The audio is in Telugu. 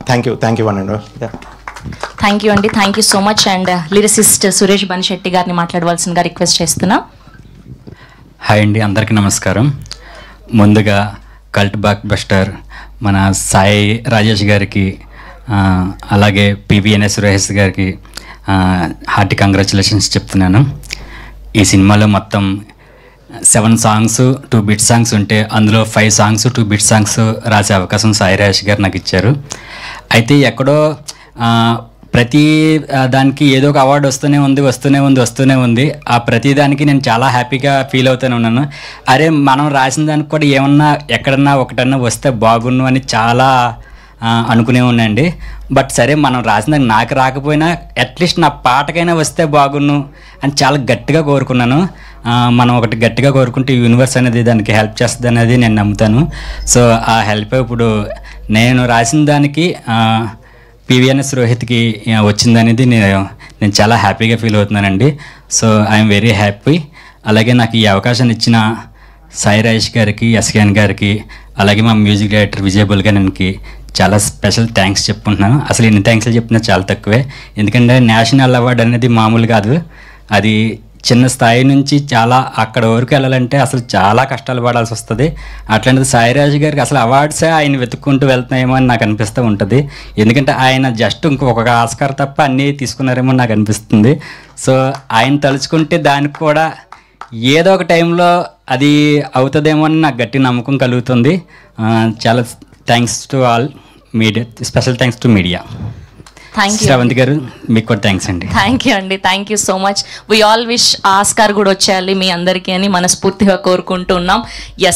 థ్యాంక్ యూ అనండి. థ్యాంక్ యూ అండి, thank you so much. And lyricist Suresh Banshetty గారిని మాట్లాడవలసిందిగా రిక్వెస్ట్ చేస్తున్నా. హాయ్ అండి, అందరికీ నమస్కారం. ముందుగా కల్ట్ బ్లాక్ బస్టర్ మన సాయి రాజేష్ గారికి, అలాగే పివిఎన్ఎస్ సురేష్ గారికి హార్టీ కంగ్రాచులేషన్స్ చెప్తున్నాను. ఈ సినిమాలో మొత్తం 7 సాంగ్స్ 2 బిట్ సాంగ్స్ ఉంటే అందులో 5 సాంగ్స్ 2 బిట్ సాంగ్స్ రాసే అవకాశం సాయి రాజేష్ గారు నాకు ఇచ్చారు. అయితే ఎక్కడో ప్రతి దానికి ఏదో ఒక అవార్డు వస్తూనే ఉంది. ఆ ప్రతి దానికి నేను చాలా హ్యాపీగా ఫీల్ అవుతూనే ఉన్నాను. అరే మనం రాసిన దానికి కూడా ఏమన్నా ఎక్కడన్నా ఒకటన్నా వస్తే బాగున్ను అని చాలా అనుకునే ఉన్నాయండి. బట్ సరే మనం రాసిన నాకు రాకపోయినా అట్లీస్ట్ నా పాటకైనా వస్తే బాగున్ను అని చాలా గట్టిగా కోరుకున్నాను. మనం ఒకటి గట్టిగా కోరుకుంటే యూనివర్స్ అనేది దానికి హెల్ప్ చేస్తుంది అనేది నేను నమ్ముతాను. సో ఆ హెల్ప్ ఇప్పుడు నేను రాసిన దానికి పివిఎన్ఎస్ రోహిత్కి వచ్చిందనేది నేను చాలా హ్యాపీగా ఫీల్ అవుతున్నానండి. So I'm very happy. అలాగే నాకు ఈ అవకాశాన్ని ఇచ్చిన సాయి రాజేష్ గారికి, ఎస్కేఎన్ గారికి, అలాగే మా మ్యూజిక్ డైరెక్టర్ విజయబుల్ గారికి చాలా స్పెషల్ థ్యాంక్స్ చెప్పుకుంటున్నాను. అసలు ఎన్ని థ్యాంక్స్లు చెప్పినా చాలా తక్కువే. ఎందుకంటే నేషనల్ అవార్డు అనేది మామూలు కాదు. అది చిన్న స్థాయి నుంచి చాలా అక్కడ వరకు వెళ్ళాలంటే అసలు చాలా కష్టాలు పడాల్సి వస్తుంది. అట్లాంటిది సాయిరాజు గారికి అసలు అవార్డ్సే ఆయన వెతుక్కుంటూ వెళ్తున్నాయేమో అని నాకు అనిపిస్తూ ఉంటుంది. ఎందుకంటే ఆయన జస్ట్ ఇంకొక ఆస్కార్ తప్ప అన్నీ తీసుకున్నారేమో నాకు అనిపిస్తుంది. సో ఆయన తలుచుకుంటే దానికి కూడా ఏదో ఒక టైంలో అది అవుతుందేమో అని నాకు గట్టి నమ్మకం కలుగుతుంది. చాలా thanks to all media, special thanks to media. Sravanthi గారు మీకు కూడా థ్యాంక్స్ అండి. థ్యాంక్ యూ అండి, thank you so much. We all wish Oscar కూడా వచ్చేయాలి మీ అందరికీ అని మనస్ఫూర్తిగా కోరుకుంటున్నాం. ఎస్.